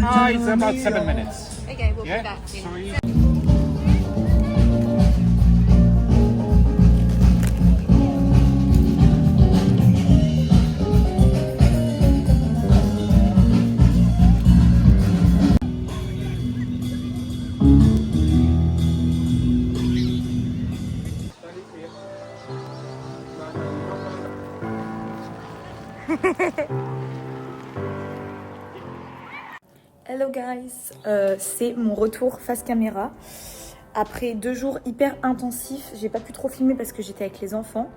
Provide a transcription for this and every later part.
It's about 7 minutes. Okay, we'll Yeah? put that in. Sorry. Hello guys, c'est mon retour face caméra. Après 2 jours hyper intensifs, j'ai pas pu trop filmer parce que j'étais avec les enfants.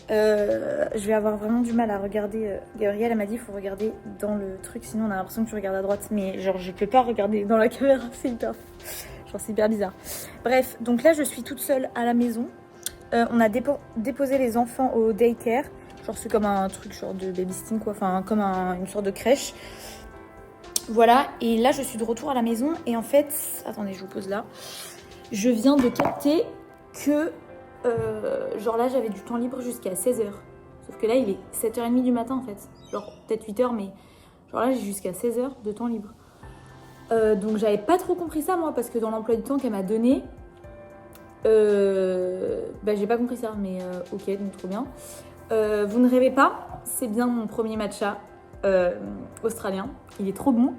Je vais avoir vraiment du mal à regarder. Gabrielle elle m'a dit il faut regarder dans le truc, sinon on a l'impression que tu regardes à droite. Mais genre je peux pas regarder dans la caméra, c'est hyper bizarre. Bref, donc là je suis toute seule à la maison. On a déposé les enfants au daycare. Genre c'est comme un truc genre de babysitting quoi, enfin comme une sorte de crèche. Voilà, et là je suis de retour à la maison et en fait, attendez je vous pose là, je viens de capter que genre là j'avais du temps libre jusqu'à 16h. Sauf que là il est 7h30 du matin en fait, genre peut-être 8h mais genre là j'ai jusqu'à 16h de temps libre. Donc j'avais pas trop compris ça moi parce que dans l'emploi du temps qu'elle m'a donné, bah j'ai pas compris ça mais ok donc trop bien. Vous ne rêvez pas, c'est bien mon premier matcha australien. Il est trop bon.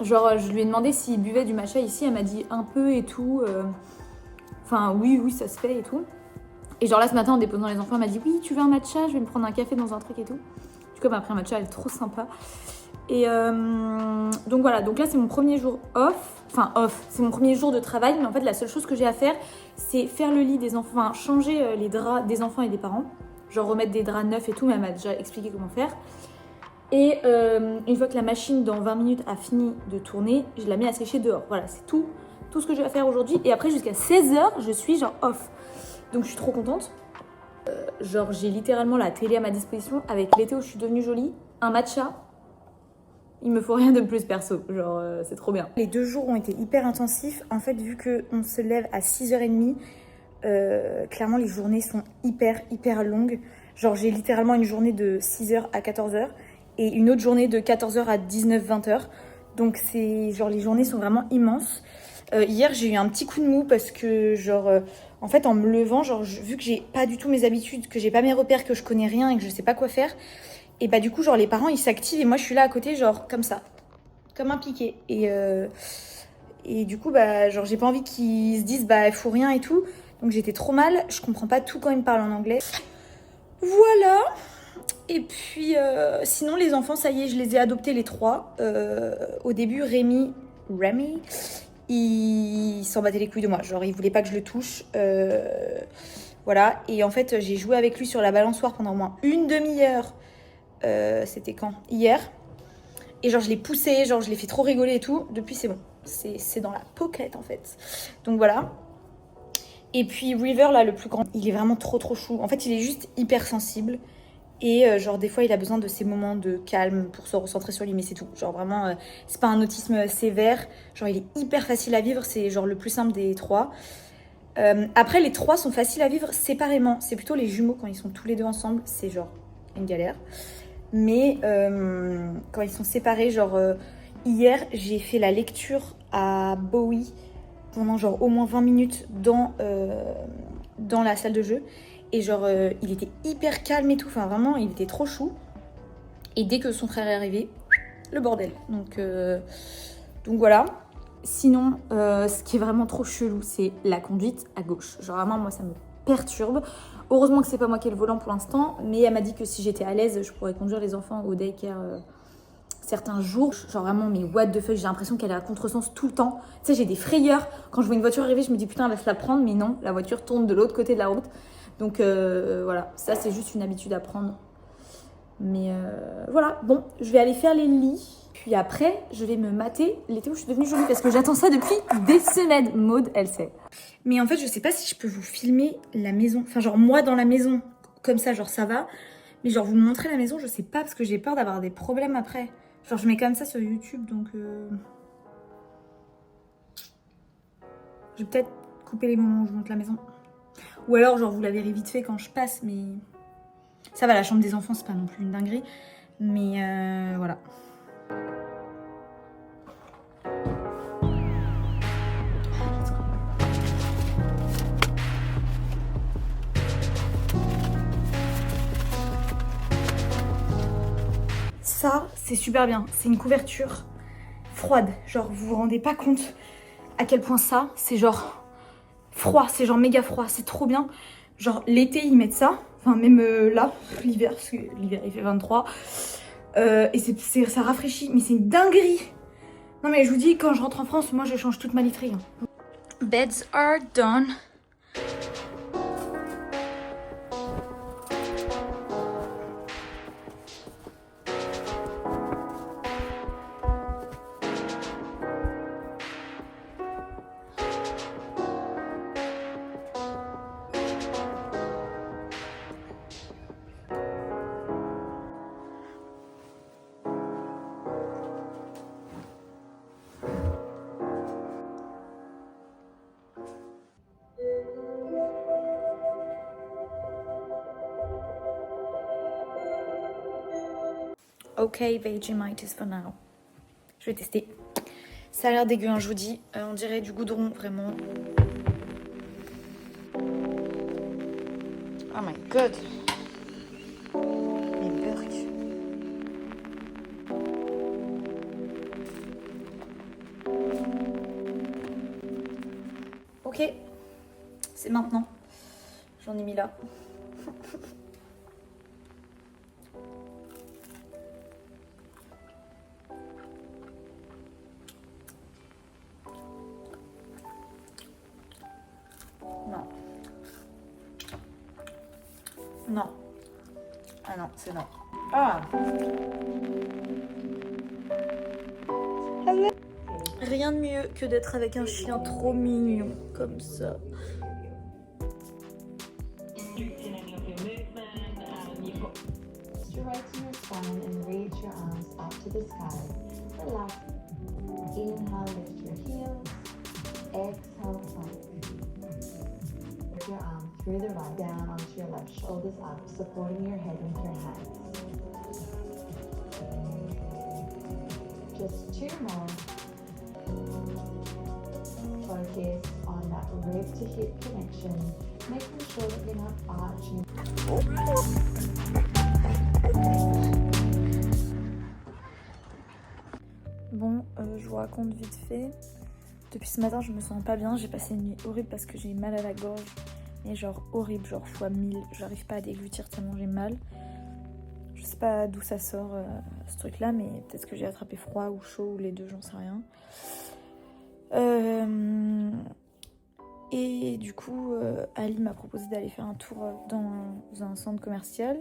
Genre, je lui ai demandé s'il buvait du matcha ici. Elle m'a dit un peu et tout. Enfin, oui, ça se fait et tout. Et genre là, ce matin, en déposant les enfants, elle m'a dit oui, tu veux un matcha? Je vais me prendre un café dans un truc et tout. Du coup, elle m'a pris un matcha, elle est trop sympa. Et donc voilà, donc là, c'est mon premier jour off. Enfin, c'est mon premier jour de travail. Mais en fait, la seule chose que j'ai à faire, c'est faire le lit des enfants, enfin, changer les draps des enfants et des parents. Genre remettre des draps neufs et tout, mais elle m'a déjà expliqué comment faire. Et une fois que la machine dans 20 minutes a fini de tourner, je la mets à sécher dehors. Voilà, c'est tout ce que je vais faire aujourd'hui. Et après jusqu'à 16h, je suis genre off. Donc je suis trop contente. Genre j'ai littéralement la télé à ma disposition avec l'été où je suis devenue jolie, un matcha. Il me faut rien de plus perso, genre c'est trop bien. Les 2 jours ont été hyper intensifs. En fait vu qu'on se lève à 6h30, clairement les journées sont hyper longues. Genre j'ai littéralement une journée de 6h à 14h. Et une autre journée de 14h à 19-20h. Donc c'est genre les journées sont vraiment immenses. Hier j'ai eu un petit coup de mou parce que genre en fait en me levant, genre vu que j'ai pas du tout mes habitudes, que j'ai pas mes repères, que je connais rien et que je sais pas quoi faire, et bah du coup genre les parents ils s'activent et moi je suis là à côté genre comme ça, comme un piqué. Et du coup bah genre j'ai pas envie qu'ils se disent bah il faut rien et tout. Donc j'étais trop mal, je comprends pas tout quand ils me parlent en anglais. Voilà. Et puis, sinon, les enfants, ça y est, je les ai adoptés les 3. Au début, Rémi, il s'en battait les couilles de moi. Genre, il voulait pas que je le touche. Voilà. Et en fait, j'ai joué avec lui sur la balançoire pendant au moins une demi-heure. C'était quand? Hier. Et genre, je l'ai poussé, genre, je l'ai fait trop rigoler et tout. Depuis, c'est bon. C'est dans la pocket, en fait. Donc, voilà. Et puis, River, là, le plus grand, il est vraiment trop chou. En fait, il est juste hyper sensible. Et genre des fois il a besoin de ces moments de calme pour se recentrer sur lui, mais c'est tout. Genre vraiment c'est pas un autisme sévère, genre il est hyper facile à vivre, c'est genre le plus simple des 3. Après les 3 sont faciles à vivre séparément, c'est plutôt les jumeaux quand ils sont tous les 2 ensemble, c'est genre une galère. Mais quand ils sont séparés, genre hier j'ai fait la lecture à Bowie pendant genre au moins 20 minutes dans la salle de jeu. Et genre, il était hyper calme et tout. Enfin, vraiment, il était trop chou. Et dès que son frère est arrivé, le bordel. Donc voilà. Sinon, ce qui est vraiment trop chelou, c'est la conduite à gauche. Genre, vraiment, moi, ça me perturbe. Heureusement que c'est pas moi qui ai le volant pour l'instant. Mais elle m'a dit que si j'étais à l'aise, je pourrais conduire les enfants au daycare certains jours. Genre, vraiment, mais what the fuck, j'ai l'impression qu'elle est à contresens tout le temps. Tu sais, j'ai des frayeurs. Quand je vois une voiture arriver, je me dis putain, laisse la prendre. Mais non, la voiture tourne de l'autre côté de la route. Donc voilà, ça c'est juste une habitude à prendre. Mais voilà, bon, je vais aller faire les lits. Puis après, je vais me mater l'été où je suis devenue jolie parce que j'attends ça depuis des semaines. Maud, elle sait. Mais en fait, je sais pas si je peux vous filmer la maison. Enfin, genre moi dans la maison, comme ça, genre ça va. Mais genre vous me montrer la maison, je sais pas parce que j'ai peur d'avoir des problèmes après. Genre je mets quand même ça sur YouTube, donc... Je vais peut-être couper les moments où je monte la maison. Ou alors, genre, vous la verrez vite fait quand je passe, mais... Ça va, la chambre des enfants, c'est pas non plus une dinguerie. Mais voilà. c'est super bien. C'est une couverture froide. Genre, vous vous rendez pas compte à quel point ça, c'est genre froid. C'est genre méga froid. C'est trop bien. Genre, l'été, ils mettent ça. Enfin, même là, l'hiver, parce que l'hiver, il fait 23. Et ça rafraîchit. Mais c'est une dinguerie. Non, mais je vous dis, quand je rentre en France, moi, je change toute ma literie. Beds are done. Ok, Vegemite is for now. Je vais tester. Ça a l'air dégueu, hein, je vous dis. On dirait du goudron, vraiment. Oh my god. Les burks. Ok. C'est maintenant. J'en ai mis là. Non. Non. Ah non, c'est non. Ah. Rien de mieux que d'être avec un chien trop mignon comme ça. Straighten your spine and reach your arms up to the sky. Relax. Inhale, lift your heels. Exhale, plank. Lift your arm through the right, down onto your left, shoulders up, supporting your head with your hands. Just 2 more. Focus on that rib to hip connection, making sure that you're not arching. Bon, je vous raconte vite fait. Depuis ce matin, je me sens pas bien. J'ai passé une nuit horrible parce que j'ai mal à la gorge. Mais genre horrible, genre fois 1000. J'arrive pas à déglutir tellement j'ai mal. Je sais pas d'où ça sort ce truc là, mais peut-être que j'ai attrapé froid ou chaud ou les deux, j'en sais rien. Et du coup, Ali m'a proposé d'aller faire un tour dans un centre commercial.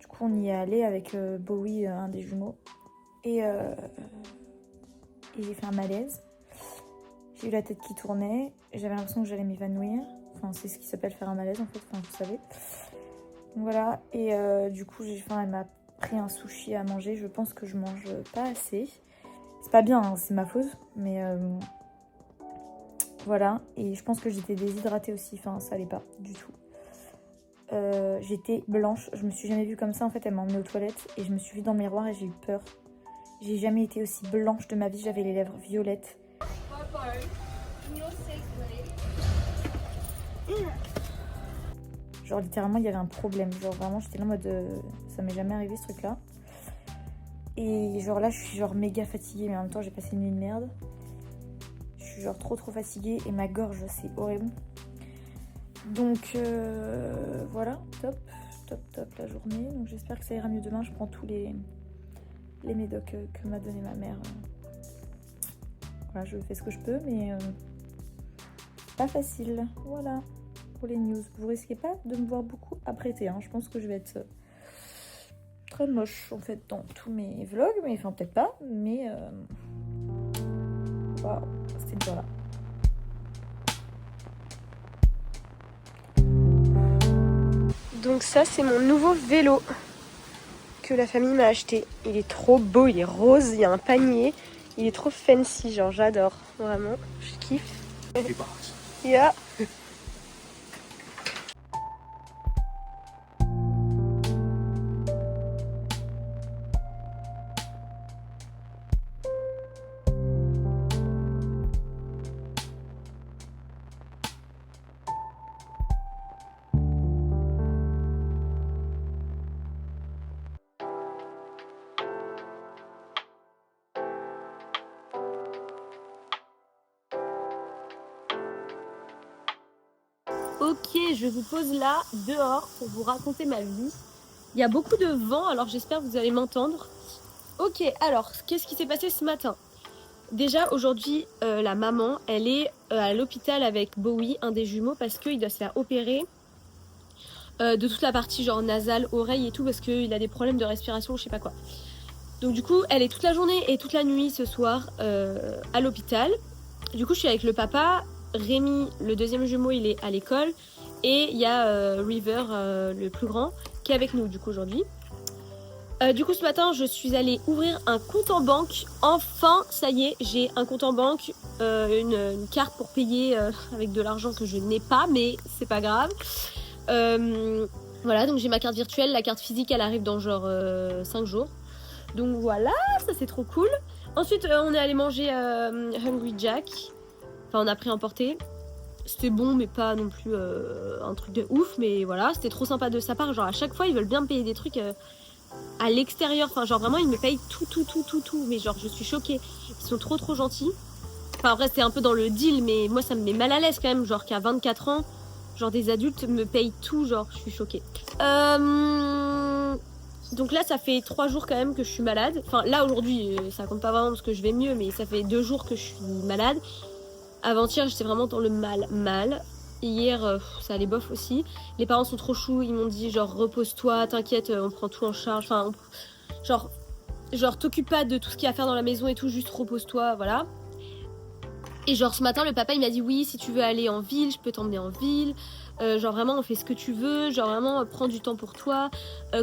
Du coup, on y est allé avec Bowie, un des jumeaux. Et j'ai fait un malaise. J'ai eu la tête qui tournait. J'avais l'impression que j'allais m'évanouir. Enfin, c'est ce qui s'appelle faire un malaise en fait, enfin, vous savez. Donc voilà, et du coup, elle m'a pris un sushi à manger. Je pense que je mange pas assez. C'est pas bien, hein, c'est ma faute, mais voilà. Et je pense que j'étais déshydratée aussi, enfin, ça allait pas du tout. J'étais blanche, je me suis jamais vue comme ça. En fait, elle m'a emmenée aux toilettes et je me suis vue dans le miroir et j'ai eu peur. J'ai jamais été aussi blanche de ma vie, j'avais les lèvres violettes. Genre littéralement il y avait un problème, genre vraiment j'étais là en mode ça m'est jamais arrivé ce truc là. Et genre là je suis genre méga fatiguée mais en même temps j'ai passé une nuit de merde. Je suis genre trop fatiguée et ma gorge c'est horrible. Donc voilà, top la journée. Donc j'espère que ça ira mieux demain, je prends tous les médocs que m'a donné ma mère. Voilà, je fais ce que je peux mais pas facile, voilà. Pour les news, vous risquez pas de me voir beaucoup apprêtée, hein. Je pense que je vais être très moche en fait dans tous mes vlogs, mais enfin peut-être pas, mais waouh, c'était dur là. Donc ça c'est mon nouveau vélo que la famille m'a acheté. Il est trop beau, il est rose, il y a un panier, il est trop fancy, genre j'adore, vraiment, je kiffe. Yeah. Ok, je vous pose là, dehors, pour vous raconter ma vie. Il y a beaucoup de vent, alors j'espère que vous allez m'entendre. Ok, alors, qu'est-ce qui s'est passé ce matin? Déjà, aujourd'hui, la maman, elle est à l'hôpital avec Bowie, un des jumeaux, parce qu'il doit se faire opérer de toute la partie genre nasale, oreille et tout, parce qu'il a des problèmes de respiration, je sais pas quoi. Donc du coup, elle est toute la journée et toute la nuit ce soir à l'hôpital. Du coup, je suis avec le papa. Rémi, le deuxième jumeau, il est à l'école. Et il y a River, le plus grand, qui est avec nous du coup aujourd'hui. Du coup, ce matin, je suis allée ouvrir un compte en banque. Enfin, ça y est, j'ai un compte en banque, une carte pour payer avec de l'argent que je n'ai pas, mais c'est pas grave. Voilà, donc j'ai ma carte virtuelle. La carte physique, elle arrive dans genre 5 jours. Donc voilà, ça c'est trop cool. Ensuite, on est allé manger Hungry Jack. Enfin, on a pris à emporter. C'était bon, mais pas non plus un truc de ouf. Mais voilà, c'était trop sympa de sa part. Genre, à chaque fois, ils veulent bien me payer des trucs à l'extérieur. Enfin, genre, vraiment, ils me payent tout. Mais genre, je suis choquée. Ils sont trop gentils. Enfin, après, c'est un peu dans le deal, mais moi, ça me met mal à l'aise quand même. Genre, qu'à 24 ans, genre, des adultes me payent tout. Genre, je suis choquée. Donc là, ça fait 3 jours quand même que je suis malade. Enfin, là, aujourd'hui, ça compte pas vraiment parce que je vais mieux, mais ça fait 2 jours que je suis malade. Avant-hier, j'étais vraiment dans le mal. Hier, ça allait bof aussi. Les parents sont trop choux, ils m'ont dit genre repose-toi, t'inquiète, on prend tout en charge. Enfin, genre t'occupe pas de tout ce qu'il y a à faire dans la maison et tout, juste repose-toi, voilà. Et genre ce matin, le papa il m'a dit oui, si tu veux aller en ville, je peux t'emmener en ville. Genre vraiment on fait ce que tu veux, genre vraiment prends du temps pour toi.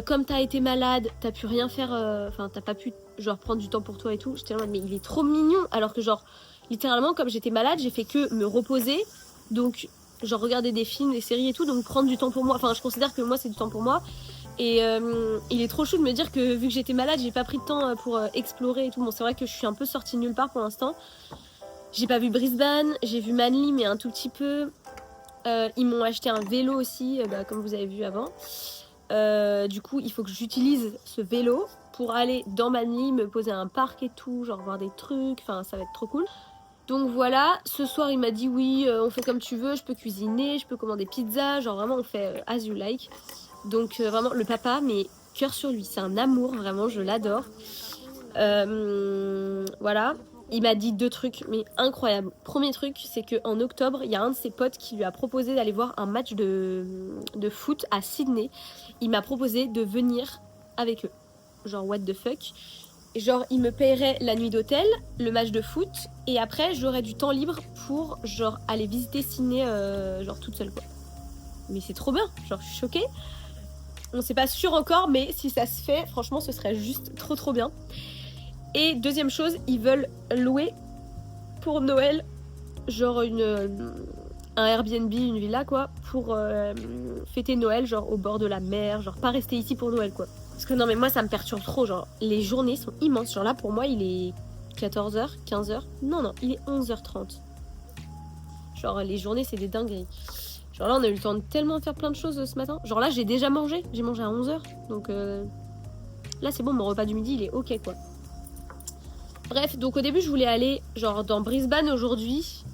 Comme t'as été malade, t'as pu rien faire, enfin t'as pas pu genre prendre du temps pour toi et tout. J'étais en mode mais il est trop mignon, alors que genre littéralement comme j'étais malade, j'ai fait que me reposer, donc genre regarder des films, des séries et tout, donc prendre du temps pour moi. Enfin je considère que moi c'est du temps pour moi. Et il est trop chou de me dire que vu que j'étais malade, j'ai pas pris de temps pour explorer et tout. Bon c'est vrai que je suis un peu sortie nulle part pour l'instant. J'ai pas vu Brisbane, j'ai vu Manly mais un tout petit peu. Ils m'ont acheté un vélo aussi, comme vous avez vu avant. Du coup, il faut que j'utilise ce vélo pour aller dans Manly, me poser à un parc et tout, genre voir des trucs, enfin ça va être trop cool. Donc voilà, ce soir il m'a dit oui, on fait comme tu veux, je peux cuisiner, je peux commander pizza, genre vraiment on fait as you like. Donc vraiment le papa, mais cœur sur lui, c'est un amour, vraiment je l'adore. Voilà. Il m'a dit 2 trucs, mais incroyables. Premier truc, c'est qu'en octobre, il y a un de ses potes qui lui a proposé d'aller voir un match de foot à Sydney. Il m'a proposé de venir avec eux. Genre, what the fuck. Genre, il me paierait la nuit d'hôtel, le match de foot, et après, j'aurais du temps libre pour, genre, aller visiter Sydney, genre, toute seule, quoi. Mais c'est trop bien, genre, je suis choquée. On sait pas sûr encore, mais si ça se fait, franchement, ce serait juste trop bien. Et deuxième chose, ils veulent louer pour Noël, genre un Airbnb, une villa quoi, pour fêter Noël, genre au bord de la mer, genre pas rester ici pour Noël quoi. Parce que non mais moi ça me perturbe trop, genre les journées sont immenses, genre là pour moi il est 14h, 15h, non il est 11h30. Genre les journées c'est des dingueries. Genre là on a eu le temps de tellement faire plein de choses ce matin, genre là j'ai déjà mangé, j'ai mangé à 11h, donc là c'est bon, mon repas du midi il est ok quoi. Bref, donc au début je voulais aller genre dans Brisbane aujourd'hui,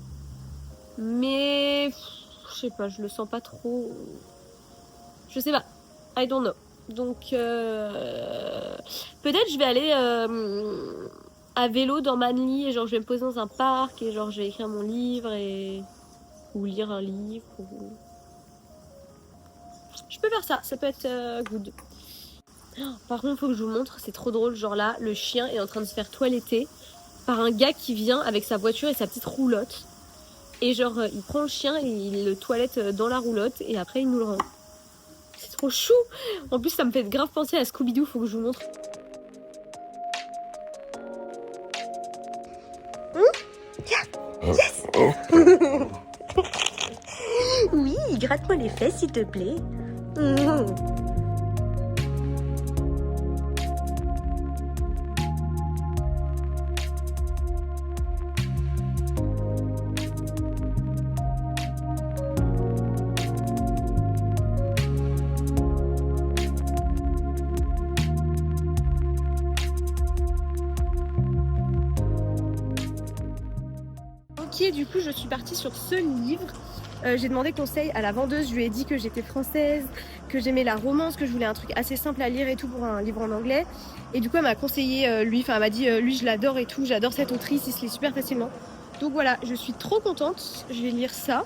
mais je sais pas, je le sens pas trop. Je sais pas, I don't know. Donc peut-être je vais aller à vélo dans Manly et genre je vais me poser dans un parc et genre je vais écrire mon livre ou lire un livre. Je peux faire ça, ça peut être good. Par contre, faut que je vous montre, c'est trop drôle. Genre là, le chien est en train de se faire toiletter par un gars qui vient avec sa voiture et sa petite roulotte. Et genre, il prend le chien et il le toilette dans la roulotte et après il nous le rend. C'est trop chou. En plus, ça me fait grave penser à Scooby-Doo, faut que je vous montre. Yes. Oui, gratte-moi les fesses s'il te plaît. Ok, du coup, je suis partie sur ce livre. J'ai demandé conseil à la vendeuse, je lui ai dit que j'étais française, que j'aimais la romance, que je voulais un truc assez simple à lire et tout pour un livre en anglais. Et du coup elle m'a conseillé lui, enfin elle m'a dit lui je l'adore et tout, j'adore cette autrice, il se lit super facilement. Donc voilà, je suis trop contente, je vais lire ça.